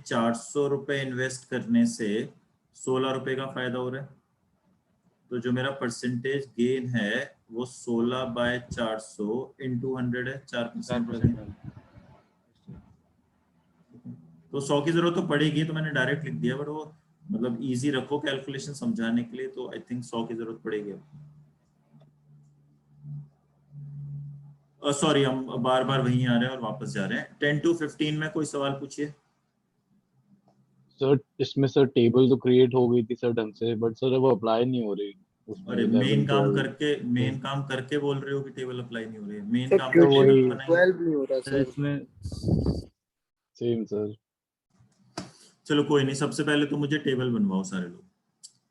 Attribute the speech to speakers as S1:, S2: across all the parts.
S1: 400 रुपए इन्वेस्ट करने से 16 रुपए का फायदा हो रहा है, तो जो मेरा परसेंटेज गेन है वो 16/400 × 100 है, 4%। तो 100 की जरूरत तो पड़ेगी, तो मैंने डायरेक्ट लिख दिया, बट वो मतलब इजी रखो कैलकुलेशन समझाने के लिए, तो आई थिंक 100 की जरूरत पड़ेगी। सॉरी, हम बार बार वहीं आ रहे हैं और वापस जा रहे हैं। 10 to 15 में कोई सवाल पूछिए।
S2: सर इसमें सर टेबल तो क्रिएट हो गई थी सर ढंग से, बट सर वो अप्लाई नहीं हो रही उसमें।
S1: अरे
S2: 11
S1: मेन
S2: 12
S1: काम करके बोल रहे हो कि टेबल अप्लाई नहीं हो रही है? मेन
S3: सर
S1: काम तो टेबल
S2: वही
S1: बनाइए।
S3: 12 नहीं हो रहा
S4: सर
S3: सर।
S4: इसमें
S2: सेम सर।
S1: चलो कोई नहीं, सबसे पहले तो मुझे टेबल बनवाओ सारे लोग।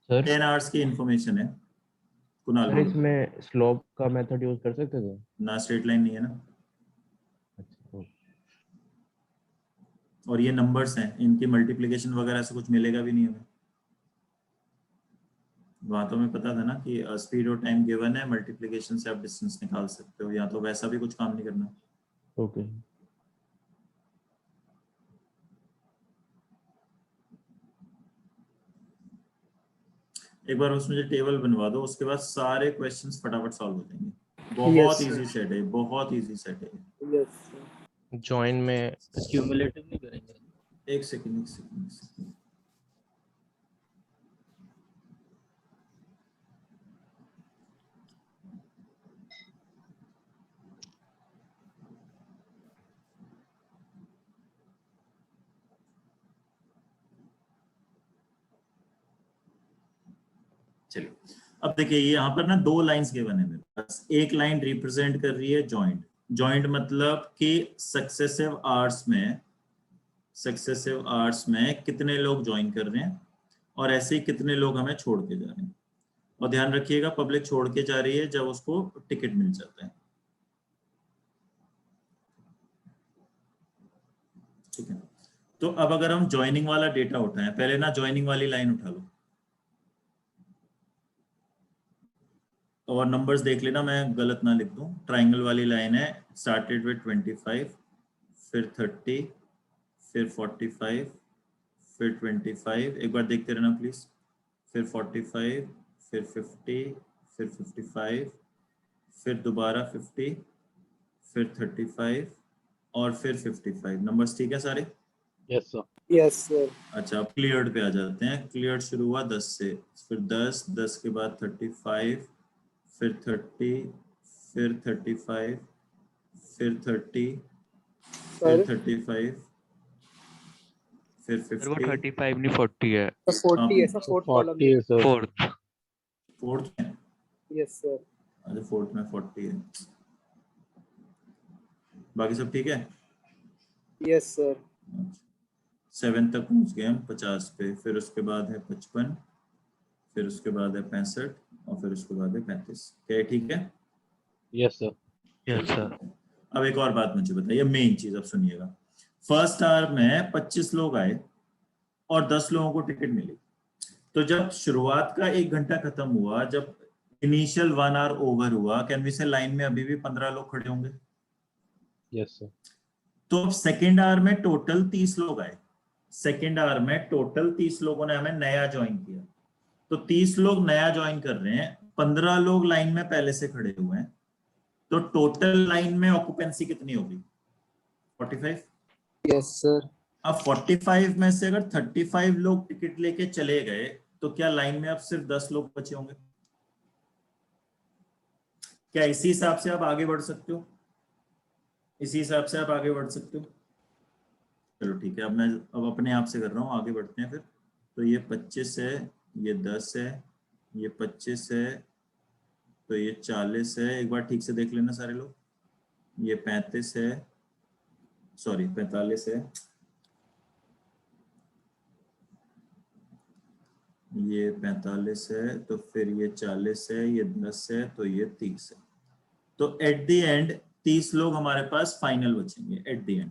S4: सर
S1: 10 आवर्स की इंफॉर्मेशन है। कुणाल
S4: सर
S1: बोलो।
S4: इसमें स्लोप का मेथड यूज कर सकते थे?
S1: ना स्ट्रेट लाइन नहीं है ना,
S4: अच्छा
S1: और ये नंबर्स हैं, इनकी मल्टीप्लिकेशन वगैरह से कुछ मिलेगा भी नहीं हमें। वहां तो हमें पता था ना कि स्पीड और टाइम गिवन है, मल्टीप्लिकेशन से आप डिस्टेंस निकाल सकते हो, या तो वैसा भी कुछ काम नहीं करना।
S4: ओके।
S1: एक बार बस मुझे टेबल बनवा दो, उसके बाद सारे क्वेश्चंस फटाफट सॉल्व हो जाएंगे।
S3: Yes,
S1: बहुत
S3: sir.
S1: इजी सेट है, बहुत इजी सेट है।
S3: Yes sir.
S4: जॉइन में क्यूमुलेटिव नहीं करेंगे?
S1: एक सेकंड। चलिए, अब देखिए ये यहाँ पर ना 2 लाइंस गिवन है मेरे पास। एक लाइन रिप्रेजेंट कर रही है जॉइंट। जॉइंट मतलब कि सक्सेसिव आवर्स में कितने लोग ज्वाइन कर रहे हैं, और ऐसे ही कितने लोग हमें छोड़ के जा रहे हैं। और ध्यान रखिएगा, पब्लिक छोड़ के जा रही है जब उसको टिकट मिल जाता है। ठीक है, तो अब अगर हम ज्वाइनिंग वाला डेटा उठाएं, पहले ना ज्वाइनिंग वाली लाइन उठा लो और नंबर्स देख लेना, मैं गलत ना लिख दूं। ट्राइंगल वाली लाइन है, स्टार्टेड विद 25, फिर 30, फिर 45, फिर 25। एक बार देखते रहना प्लीज। फिर 45, फिर 50, फिर 55, फिर दोबारा 50, फिर 35 और फिर 55। नंबर्स ठीक है सारे?
S2: Yes sir.
S3: Yes sir.
S1: अच्छा, अब क्लियर्ड पे आ जाते हैं। क्लियर्ड शुरू हुआ 10 से, फिर 10 के बाद 35, फिर 30, फिर 35, फिर 30, फिर 35, फिर
S4: सर वो
S1: 50।
S4: 35 नहीं 40 है।
S3: 40 है सर, फोर्थ कॉलम
S2: 40 है सर।
S4: फोर्थ।
S1: फोर्थ में?
S3: Yes sir.
S1: अच्छा, फोर्थ में 40 है। बाकी सब ठीक है?
S3: Yes sir.
S1: 7 तक पहुंच गए हम 50 पे, फिर उसके बाद है 55, फिर उसके बाद है 65 और फिर उसके बाद है 35। क्या ये ठीक है?
S2: Yes sir.
S4: Yes sir.
S1: अब एक और बात मुझे बताइए, मेन चीज अब सुनिएगा। फर्स्ट आवर में 25 लोग आए और 10 लोगों को टिकट मिली। तो जब शुरुआत का 1 घंटा खत्म हुआ, जब इनिशियल 1 आवर ओवर हुआ, कैन वी से लाइन में अभी भी 15 लोग खड़े होंगे?
S2: Yes sir.
S1: तो अब सेकेंड आवर में टोटल 30 लोग आए। सेकेंड आवर में टोटल 30 लोगों ने हमें नया ज्वाइन किया। तो 30 लोग नया ज्वाइन कर रहे हैं, 15 लोग लाइन में पहले से खड़े हुए हैं। तो टोटल लाइन में ऑक्यूपेंसी कितनी होगी? 45।
S3: Yes sir.
S1: अब 45 में से अगर 35 लोग टिकट लेके चले गए, तो क्या लाइन में अब सिर्फ 10 लोग बचे होंगे? क्या इसी हिसाब से आप आगे बढ़ सकते हो? इसी हिसाब से आप आगे बढ़ सकते हो? चलो ठीक है, अब मैं अपने आप से कर रहा हूँ, आगे बढ़ते हैं फिर। तो ये 25 है, ये 10 है, ये 25 है, तो ये 40 है। एक बार ठीक से देख लेना सारे लोग। ये 35 है, सॉरी 45 है, ये 45 है, तो फिर ये 40 है, ये 10 है, तो ये 30 है। तो एट द एंड 30 लोग हमारे पास फाइनल बचेंगे। एट द एंड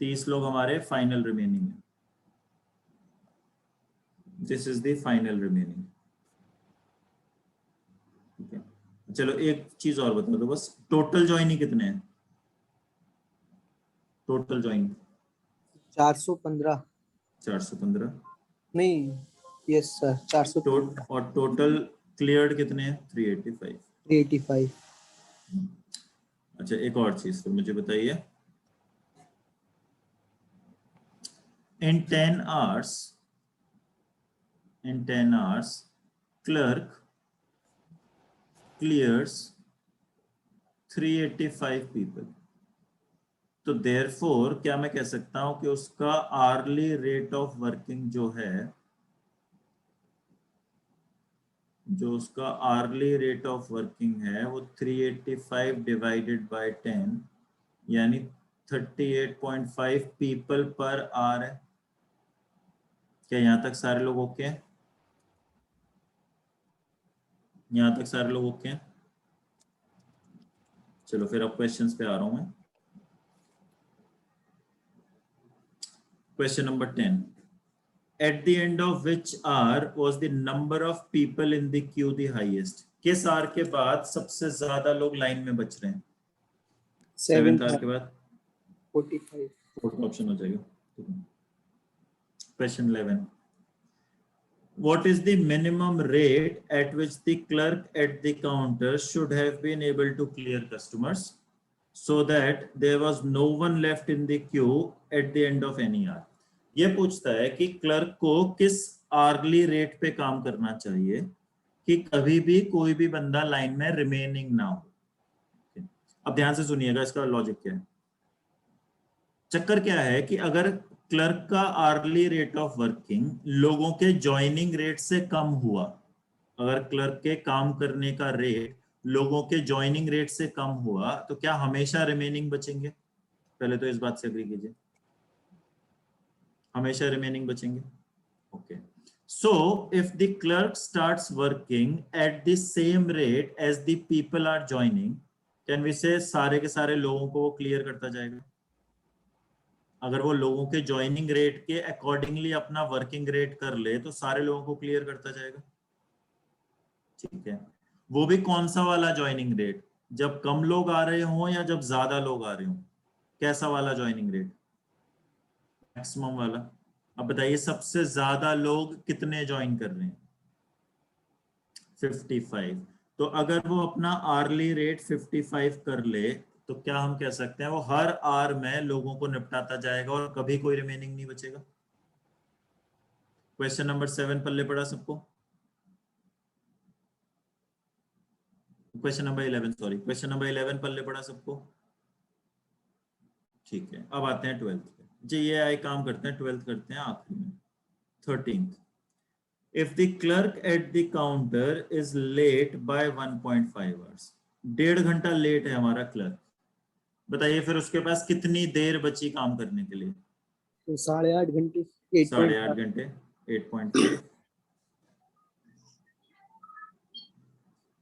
S1: 30 लोग हमारे फाइनल रिमेनिंग है। This is the final remaining. ठीक है, चलो एक चीज और बता दो बस, टोटल ज्वाइनिंग कितने हैं? Total joining
S3: 415।
S1: 415।
S3: नहीं, यस सर, 415,
S1: और टोटल क्लियर्ड कितने हैं? 385।
S3: 385।
S1: अच्छा, एक और चीज फिर मुझे बताइए, in 10 hours clerk clears 385 people। तो therefore क्या मैं कह सकता हूं कि उसका hourly rate of working जो है, जो उसका hourly rate of working है वो 385 डिवाइडेड बाय 10 यानी 38.5 पीपल पर आवर है। क्या यहाँ तक सारे लोग ओके हैं? यहाँ तक सारे लोग ओके हैं? चलो फिर अब क्वेश्चंस पे आ रहा हूं मैं। Question number 10. At the end of which hour was the number of people in the queue the highest? किस आर के बाद सबसे ज्यादा लोग लाइन में बच रहे हैं? 7th आर के बाद
S3: 45।
S1: फोर्थ ऑप्शन हो जाएगा। Question 11. What is the minimum rate at which the clerk at the counter should have been able to clear customers so that there was no one left in the queue at the end of any hour? ये पूछता है कि clerk को किस early rate पे काम करना चाहिए कि कभी भी कोई भी बंदा लाइन में रिमेनिंग ना हो। अब ध्यान से सुनिएगा, इसका लॉजिक क्या है। चक्कर क्या है कि अगर क्लर्क का आर्ली रेट ऑफ वर्किंग लोगों के ज्वाइनिंग रेट से कम हुआ, अगर क्लर्क के काम करने का रेट लोगों के ज्वाइनिंग रेट से कम हुआ तो क्या हमेशा रिमेनिंग बचेंगे? पहले तो इस बात से एग्री कीजिए, हमेशा रिमेनिंग बचेंगे। Okay, so if the clerk starts working at the same rate as the people are joining, can we say सारे के सारे लोगों को वो क्लियर करता जाएगा। अगर वो लोगों के ज्वाइनिंग रेट के अकॉर्डिंगली अपना वर्किंग रेट कर ले तो सारे लोगों को क्लियर करता जाएगा। ठीक है, वो भी कौन सा वाला ज्वाइनिंग रेट? जब कम लोग आ रहे हों या जब ज्यादा लोग आ रहे हों? कैसा वाला ज्वाइनिंग रेट? मैक्सिमम वाला। अब बताइए सबसे ज्यादा लोग कितने ज्वाइन कर रहे हैं? 55। तो अगर वो अपना आर्ली रेट 55 कर ले तो क्या हम कह सकते हैं वो हर आर में लोगों को निपटाता जाएगा और कभी कोई रिमेनिंग नहीं बचेगा। क्वेश्चन नंबर 7 पल्ले पड़ा सबको? Question number 11, sorry, question number 11 पल्ले पड़ा सबको? ठीक है, अब आते हैं 12th पे। जी ये आई काम करते हैं, 12th करते हैं आखिरी में। 13th. If the clerk at the counter is late by 1.5 hours, 1.5 घंटा लेट है हमारा क्लर्क, बताइए फिर उसके पास कितनी देर बची काम करने के लिए?
S3: तो 8.5 घंटे।
S1: 8.5 घंटे, 8.5।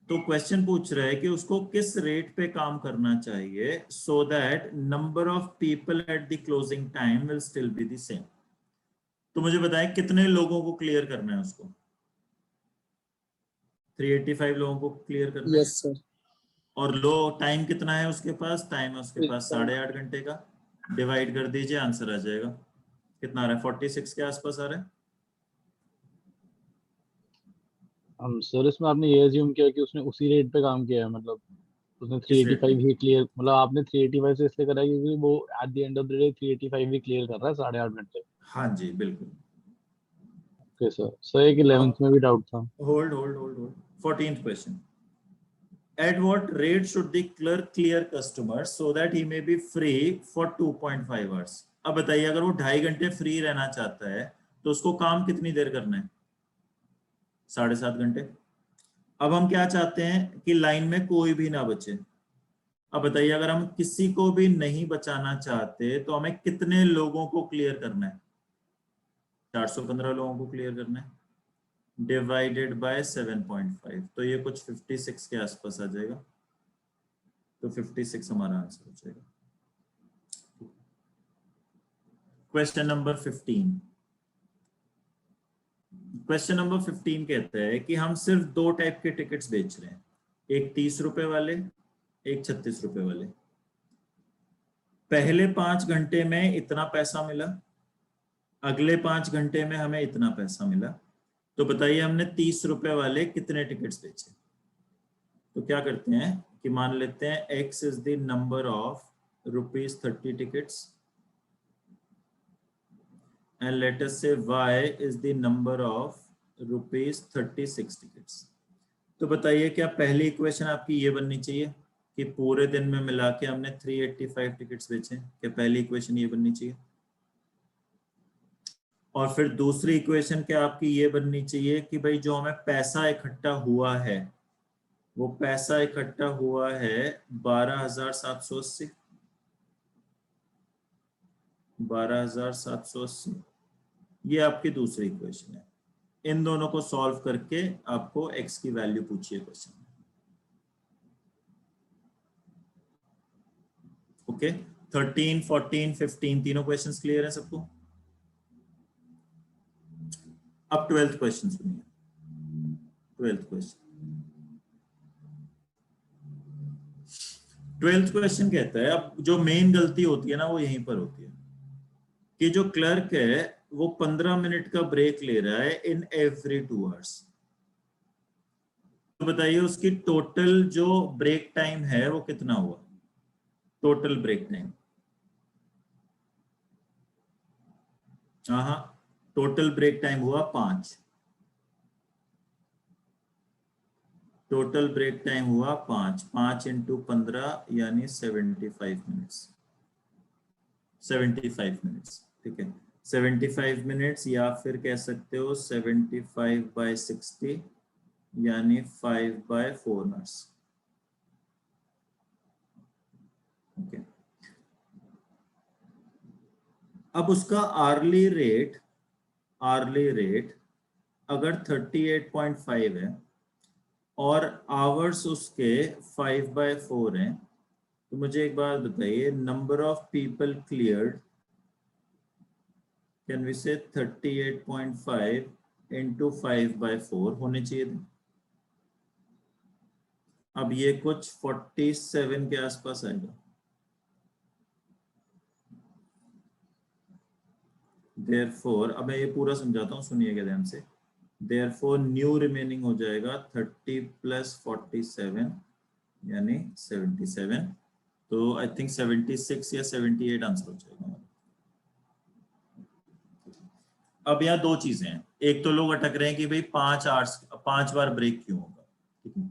S1: तो क्वेश्चन पूछ रहा है कि उसको किस रेट पे काम करना चाहिए so that number of people at the closing time will still be the same. तो मुझे बताएं कितने लोगों को क्लियर करना है उसको? 385 लोगों को क्लियर करना है।
S3: Yes sir.
S1: और लो टाइम कितना है उसके पास? टाइम है उसके पास 8.5 घंटे का। डिवाइड कर दीजिए, आंसर आ जाएगा। कितना आ रहा है? 46 के आसपास आ रहा है।
S2: हम सर इसमें आपने ये अज्यूम किया कि उसने उसी रेट पे काम किया है, मतलब उसने
S1: किस रेट
S2: 385
S1: पे?
S2: ही क्लियर, मतलब आपने 385 से इसलिए करा है क्योंकि वो at the end of the day 385 भी क्लियर कर रहा है 8.5 घंटे।
S1: हाँ जी बिल्कुल।
S2: ओके सर, सर एक 11th में भी डाउट था।
S1: Hold hold hold hold. 14th question. At what rate should the clerk clear customers so that he may be free for 2.5 hours? अब बताइए अगर वो 2.5 घंटे फ्री रहना चाहता है तो उसको काम कितनी देर करना है? 7.5 घंटे। अब हम क्या चाहते हैं कि लाइन में कोई भी ना बचे। अब बताइए अगर हम किसी को भी नहीं बचाना चाहते तो हमें कितने लोगों को क्लियर करना है? 415 लोगों को क्लियर करना है डिवाइडेड बाय 7.5, तो ये कुछ 56 के आसपास आ जाएगा। तो 56 हमारा आंसर हो जाएगा। Question number 15। क्वेश्चन नंबर 15 कहता है कि हम सिर्फ 2 टाइप के टिकट्स बेच रहे हैं, एक 30 रुपए वाले, एक 36 रुपए वाले। पहले 5 घंटे में इतना पैसा मिला, अगले 5 घंटे में हमें इतना पैसा मिला, तो बताइए हमने 30 रुपए वाले कितने टिकट्स बेचे। तो क्या करते हैं कि मान लेते हैं x is the number of ₹30 tickets and let us say y is the number of ₹36 tickets। तो बताइए क्या पहली इक्वेशन आपकी ये बननी चाहिए कि पूरे दिन में मिला के हमने 385 टिकट्स बेचे? क्या पहली इक्वेशन ये बननी चाहिए? और फिर दूसरी इक्वेशन क्या आपकी ये बननी चाहिए कि भाई जो हमें पैसा इकट्ठा हुआ है वो पैसा इकट्ठा हुआ है 12,780। 12,780 ये आपकी दूसरी इक्वेशन है। इन दोनों को सॉल्व करके आपको x की वैल्यू पूछिए क्वेश्चन में। ओके, 13, 14, 15 तीनों क्वेश्चंस क्लियर है सबको? अब 12th क्वेश्चन सुनिए। 12th क्वेश्चन कहता है, अब जो मेन गलती होती है ना वो यहीं पर होती है कि जो क्लर्क है वो 15 मिनट का ब्रेक ले रहा है इन एवरी 2 आवर्स। तो बताइए उसकी टोटल जो ब्रेक टाइम है वो कितना हुआ? टोटल ब्रेक टाइम, हाँ टोटल ब्रेक टाइम हुआ 5। टोटल ब्रेक टाइम हुआ 5 × 15 यानी 75 मिनट्स। 75 मिनट्स, ठीक है। 75 मिनट्स या फिर कह सकते हो 75/60 यानी 5/4 आवर्स। ओके, अब उसका आर्ली रेट अगर 38.5 है और आवर्स उसके 5/4 हैं, तो मुझे एक बात बताइए, number of people cleared can we say 38.5 × 5/4 होने चाहिए थे। अब ये कुछ 47 के आसपास आएगा। Therefore, अब मैं ये पूरा समझाता हूँ, सुनिएगा ध्यान से। Therefore, न्यू रिमेनिंग हो जाएगा 30 + 47 यानी 77। तो आई थिंक 76 या 78 आंसर हो जाएगा। अब यहाँ 2 चीजें हैं। एक तो लोग अटक रहे हैं कि भाई 5 बार ब्रेक क्यों होगा? ठीक है,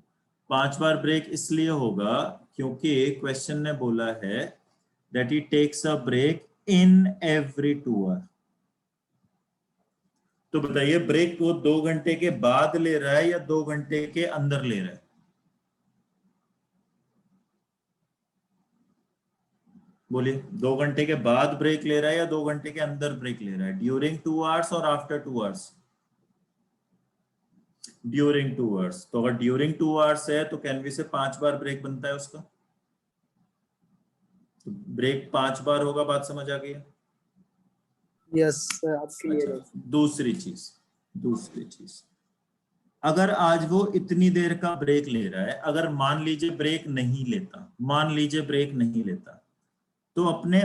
S1: 5 बार ब्रेक इसलिए होगा क्योंकि क्वेश्चन ने बोला है that he takes a break in every 2 hour. तो बताइए ब्रेक वो 2 घंटे के बाद ले रहा है या 2 घंटे के अंदर ले रहा है? बोलिए, 2 घंटे के बाद ब्रेक ले रहा है या 2 घंटे के अंदर ब्रेक ले रहा है? ड्यूरिंग 2 आवर्स और आफ्टर 2 आवर्स? During 2 hours. तो अगर ड्यूरिंग 2 आवर्स है तो कैन वी से 5 बार ब्रेक बनता है उसका। तो ब्रेक 5 बार होगा, बात समझ आ गई है?
S3: यस सर, आप क्लियर है।
S1: दूसरी चीज, अगर आज वो इतनी देर का ब्रेक ले रहा है, अगर मान लीजिए ब्रेक नहीं लेता, तो अपने